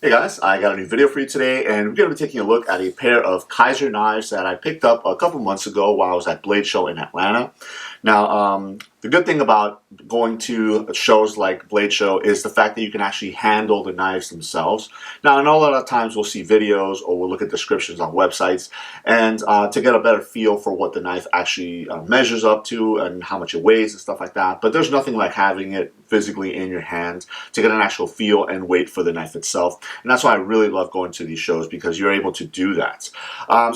Hey guys, I got a new video for you today, and we're going to be taking a look at a pair of Kaiser knives that I picked up a couple months ago while I was at Blade Show in Atlanta. Now, the good thing about going to shows like Blade Show is the fact that you can actually handle the knives themselves. Now, I know a lot of times we'll see videos or we'll look at descriptions on websites, and to get a better feel for what the knife actually measures up to and how much it weighs and stuff like that. But there's nothing like having it physically in your hand to get an actual feel and weight for the knife itself. And that's why I really love going to these shows, because you're able to do that.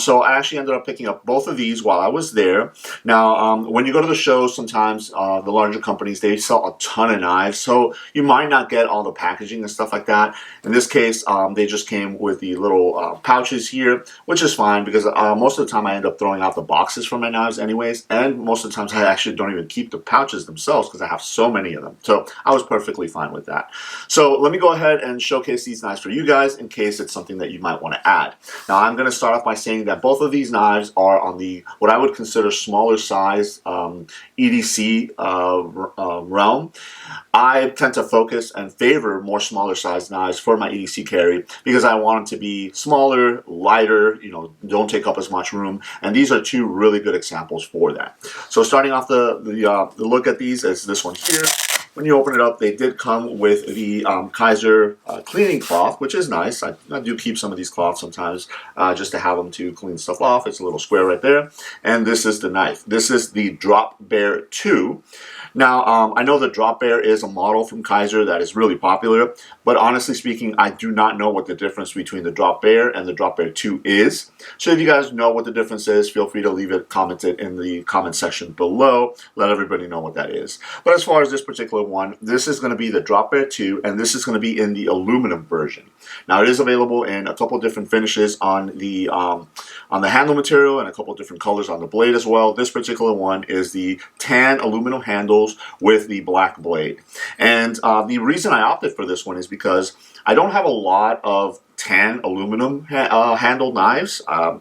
So I actually ended up picking up both of these while I was there. Now, when you go to the shows, sometimes the larger companies, they sell a ton of knives, so you might not get all the packaging and stuff like that. In this case, they just came with the little pouches here, which is fine, because most of the time I end up throwing out the boxes for my knives anyways, and most of the times I actually don't even keep the pouches themselves because I have so many of them. So I was perfectly fine with that. So let me go ahead and showcase these knives for you guys in case it's something that you might want to add. Now, I'm going to start off by saying that both of these knives are on the what I would consider smaller size EDC realm. I tend to focus and favor more smaller size knives for my EDC carry because I want them to be smaller, lighter, don't take up as much room, and these are two really good examples for that. So starting off the look at these is this one here. When you open it up, they did come with the Kaiser cleaning cloth, which is nice. I do keep some of these cloths sometimes just to have them to clean stuff off. It's a little square right there. And this is the knife. This is the Drop Bear 2. Now, I know the Drop Bear is a model from Kizer that is really popular, but honestly speaking, I do not know what the difference between the Drop Bear and the Drop Bear 2 is. So if you guys know what the difference is, feel free to leave it commented in the comment section below. Let everybody know what that is. But as far as this particular one, this is going to be the Drop Bear 2, and this is going to be in the aluminum version. Now, it is available in a couple different finishes on the handle material and a couple different colors on the blade as well. This particular one is the tan aluminum handles with the black blade. And the reason I opted for this one is because I don't have a lot of tan aluminum handled knives. I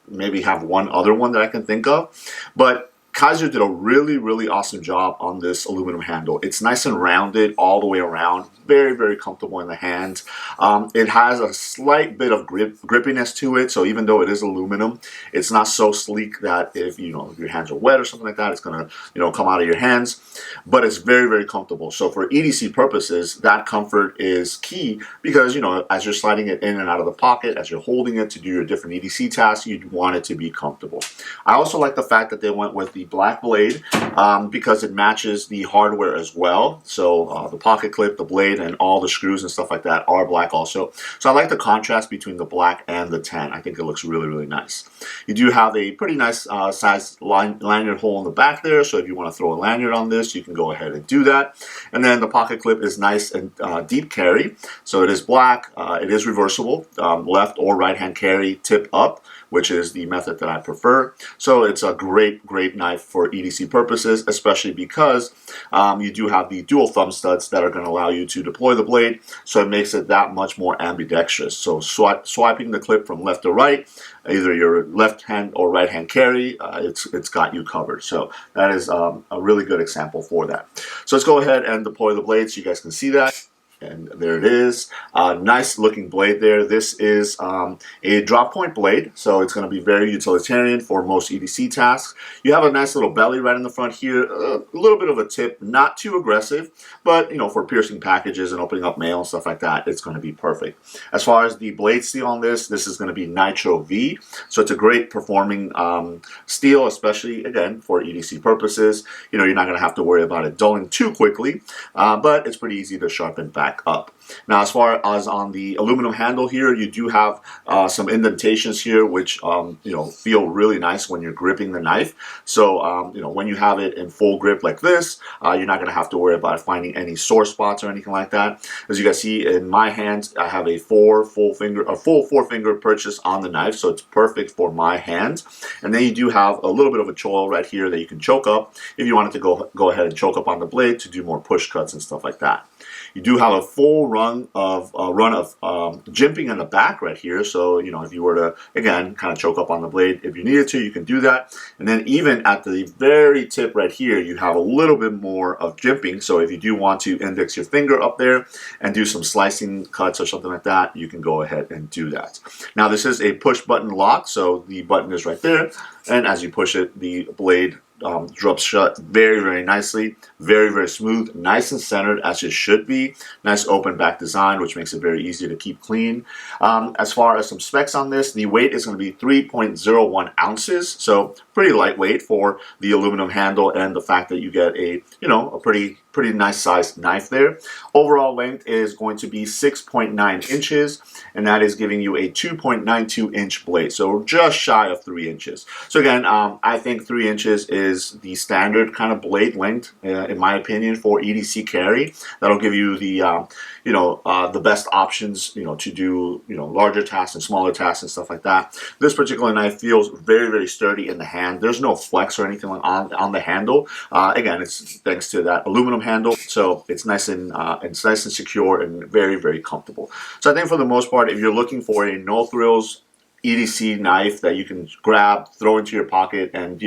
maybe have one other one that I can think of, but Kizer did a really awesome job on this aluminum handle. It's nice and rounded all the way around. Very comfortable in the hand. It has a slight bit of grippiness to it, so even though it is aluminum, it's not so sleek that if your hands are wet or something like that, it's gonna come out of your hands. But it's very comfortable. So for EDC purposes, that comfort is key because as you're sliding it in and out of the pocket, as you're holding it to do your different EDC tasks, you'd want it to be comfortable. I also like the fact that they went with the black blade because it matches the hardware as well. So the pocket clip, the blade, and all the screws and stuff like that are black also. So I like the contrast between the black and the tan. I think it looks really nice. You do have a pretty nice size lanyard hole in the back there, so if you want to throw a lanyard on this, you can go ahead and do that. And then the pocket clip is nice and deep carry. So it is black, it is reversible, left or right hand carry, tip up, which is the method that I prefer. So it's a great knife for EDC purposes, especially because you do have the dual thumb studs that are going to allow you to deploy the blade, so it makes it that much more ambidextrous. So swiping the clip from left to right, either your left hand or right hand carry, it's got you covered. So that is a really good example for that. So let's go ahead and deploy the blade so you guys can see that. And there it is. Nice looking blade there. This is a drop point blade, so it's going to be very utilitarian for most EDC tasks. You have a nice little belly right in the front here, a little bit of a tip, not too aggressive, but for piercing packages and opening up mail and stuff like that, it's going to be perfect. As far as the blade steel on this is going to be Nitro V, so it's a great performing steel, especially again for EDC purposes. You're not going to have to worry about it dulling too quickly, but it's pretty easy to sharpen back up. Now, as far as on the aluminum handle here, you do have some indentations here, which feel really nice when you're gripping the knife. So when you have it in full grip like this, you're not going to have to worry about finding any sore spots or anything like that. As you guys see in my hand, I have a full four finger purchase on the knife, so it's perfect for my hand. And then you do have a little bit of a choil right here that you can choke up if you wanted to go ahead and choke up on the blade to do more push cuts and stuff like that. You do have a full run of jimping in the back right here. So, you know, if you were to, again, kind of choke up on the blade, if you needed to, you can do that. And then even at the very tip right here, you have a little bit more of jimping. So if you do want to index your finger up there and do some slicing cuts or something like that, you can go ahead and do that. Now, this is a push button lock. So the button is right there. And as you push it, the blade drops shut very, very nicely, very, very smooth, nice and centered as it should be. Nice open back design, which makes it very easy to keep clean. As far as some specs on this, the weight is going to be 3.01 ounces, so pretty lightweight for the aluminum handle and the fact that you get a, you know, a pretty nice sized knife there. Overall length is going to be 6.9 inches, and that is giving you a 2.92 inch blade, so just shy of 3 inches. So again, I think 3 inches is the standard kind of blade length, in my opinion, for EDC carry. That'll give you the, the best options, to do, larger tasks and smaller tasks and stuff like that. This particular knife feels very, very sturdy in the hand. There's no flex or anything on the handle. Again, it's thanks to that aluminum handle, so it's nice and secure and very, very comfortable. So I think for the most part, if you're looking for a no thrills EDC knife that you can grab, throw into your pocket, and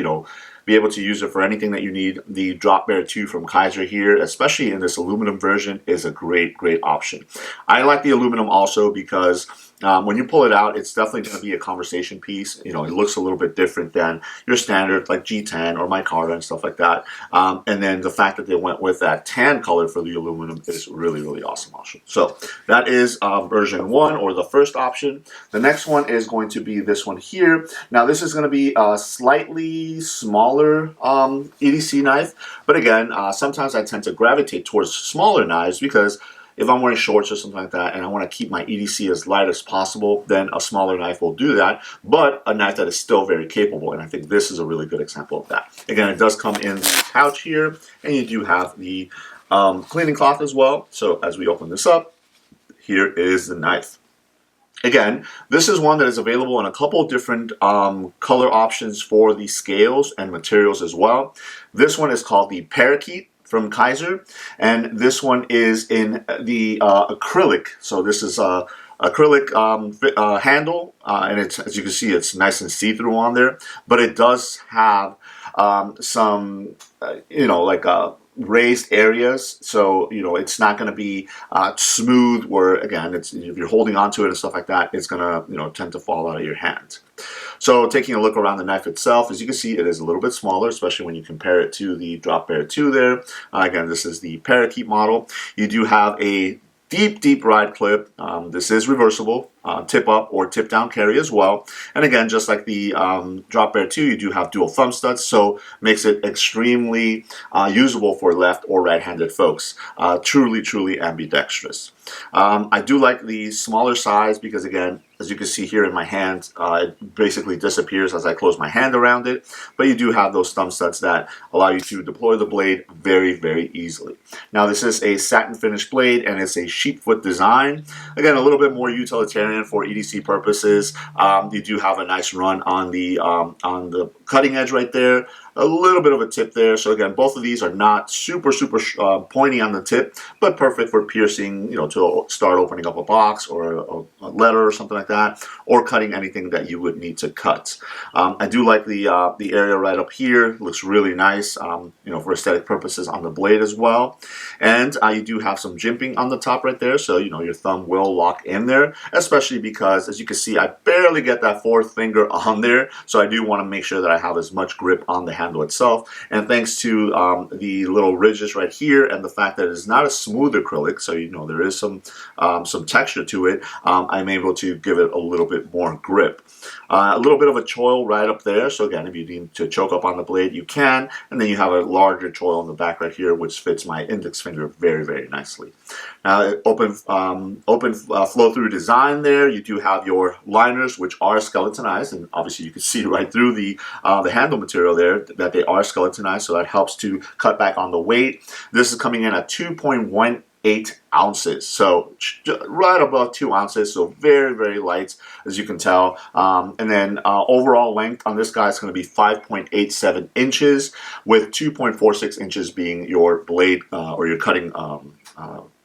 be able to use it for anything that you need, the Drop Bear 2 from Kaiser here, especially in this aluminum version, is a great option. I like the aluminum also because when you pull it out, it's definitely going to be a conversation piece. It looks a little bit different than your standard like G10 or micarta and stuff like that. And then the fact that they went with that tan color for the aluminum is really, really awesome. So that is version 1, or the first option. The next one is going to be this one here. Now this is going to be a slightly smaller EDC knife, but again, sometimes I tend to gravitate towards smaller knives because if I'm wearing shorts or something like that and I want to keep my EDC as light as possible, then a smaller knife will do that, but a knife that is still very capable, and I think this is a really good example of that. Again, it does come in the pouch here, and you do have the cleaning cloth as well. So as we open this up, here is the knife. Again, this is one that is available in a couple different color options for the scales and materials as well. This one is called the Parakeet from Kizer, and this one is in the acrylic. So this is a acrylic handle, and it's, as you can see, it's nice and see-through on there, but it does have some, raised areas, so it's not going to be smooth, where again, it's, if you're holding onto it and stuff like that, it's going to tend to fall out of your hand. So taking a look around the knife itself, as you can see, it is a little bit smaller, especially when you compare it to the Drop Bear 2 there. Again, this is the Parakeet model. You do have a deep ride clip. This is reversible, tip up or tip down carry as well. And again, just like the Drop Bear 2, you do have dual thumb studs, so makes it extremely usable for left or right-handed folks. Truly ambidextrous. I do like the smaller size because, again, as you can see here in my hand, it basically disappears as I close my hand around it. But you do have those thumb studs that allow you to deploy the blade very easily. Now this is a satin finish blade, and it's a sheepfoot design. Again, a little bit more utilitarian for EDC purposes. You do have a nice run on the cutting edge right there. A little bit of a tip there. So again, both of these are not super pointy on the tip, but perfect for piercing, to start opening up a box or a letter or something like that, or cutting anything that you would need to cut. I do like the area right up here. It looks really nice, for aesthetic purposes on the blade as well. And you do have some jimping on the top right there, so your thumb will lock in there, especially because, as you can see, I barely get that fourth finger on there, so I do want to make sure that I have as much grip on the handle itself. And thanks to the little ridges right here and the fact that it is not a smooth acrylic, so there is some texture to it, I'm able to give it a little bit more grip. A little bit of a choil right up there, so again, if you need to choke up on the blade, you can. And then you have a larger choil in the back right here, which fits my index finger very nicely. Now, open flow-through design there. You do have your liners, which are skeletonized, and obviously you can see right through the handle material there that they are skeletonized, so that helps to cut back on the weight. This is coming in at 2.18 ounces, so right above 2 ounces, so very light, as you can tell. And then overall length on this guy is going to be 5.87 inches, with 2.46 inches being your blade or your cutting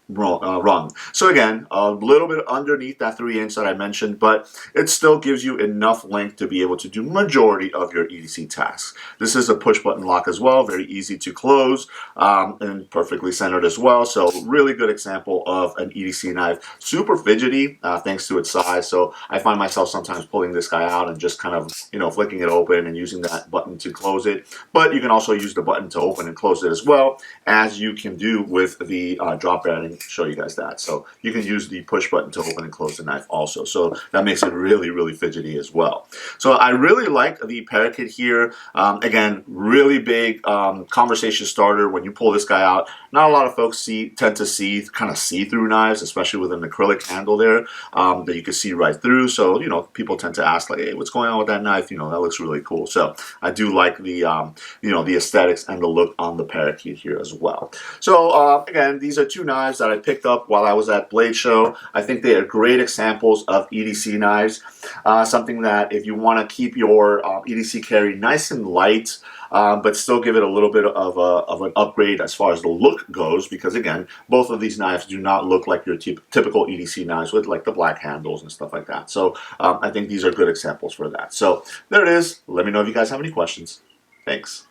rung. So again, a little bit underneath that 3" that I mentioned, but it still gives you enough length to be able to do majority of your EDC tasks. This is a push button lock as well, very easy to close, and perfectly centered as well. So really good example of an EDC knife. Super fidgety thanks to its size. So I find myself sometimes pulling this guy out and just kind of, flicking it open and using that button to close it. But you can also use the button to open and close it as well, as you can do with the drop bearing. Show you guys that. So you can use the push button to open and close the knife also. So that makes it really, really fidgety as well. So I really like the Parakeet here. Again, really big conversation starter when you pull this guy out. Not a lot of folks tend to see kind of see-through knives, especially with an acrylic handle there that you can see right through. So, people tend to ask like, hey, what's going on with that knife? That looks really cool. So I do like the, the aesthetics and the look on the Parakeet here as well. So again, these are two knives that I picked up while I was at Blade Show. I think they are great examples of EDC knives. Something that if you want to keep your EDC carry nice and light, but still give it a little bit of an upgrade as far as the look goes, because again, both of these knives do not look like your typical EDC knives with like the black handles and stuff like that. So I think these are good examples for that. So there it is. Let me know if you guys have any questions. Thanks.